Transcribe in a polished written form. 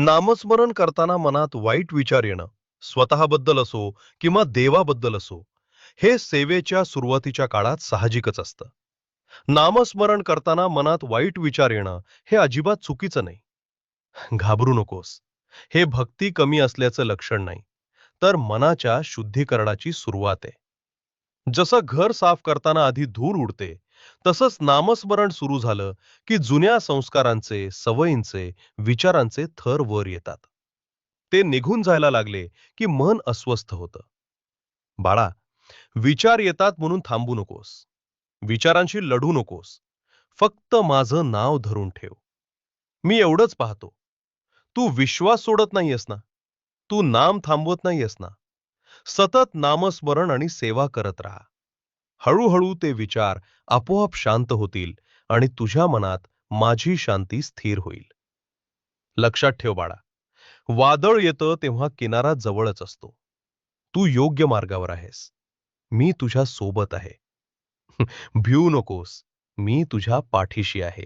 नामस्मरण करताना मनात वाईट विचार येणं, स्वतःबद्दल असो किंवा देवाबद्दल असो, हे सेवेच्या सुरुवातीच्या काळात साहजिकच असतं. नामस्मरण करताना मनात वाईट विचार येणं हे अजिबात चुकीचं नाही. घाबरू नकोस. हे भक्ती कमी असल्याचं लक्षण नाही, तर मनाच्या शुद्धीकरणाची सुरुवात आहे. जसं घर साफ करताना आधी धूर उडते, तसंच नामस्मरण सुरू झालं की जुन्या संस्कारांचे, सवयींचे, विचारांचे थर वर येतात. ते निघून जायला लागले की मन अस्वस्थ होतं. बाळा, विचार येतात म्हणून थांबू नकोस. विचारांशी लढू नकोस. फक्त माझं नाव धरून ठेव. मी एवढंच पाहतो. तू विश्वास सोडत नाहीयेस ना? तू नाम थांबवत नाहीयेस ना? सतत नामस्मरण आणि सेवा करत राहा. हळूहळू ते विचार आपोआप शांत होतील आणि तुझ्या मनात माझी शांती स्थिर होईल. लक्षात ठेव बाळा, वादळ येतं तेव्हा किनारा जवळच असतो. तू योग्य मार्गावर आहेस. मी तुझ्या सोबत आहे. भिवू नकोस. मी तुझ्या पाठीशी आहे.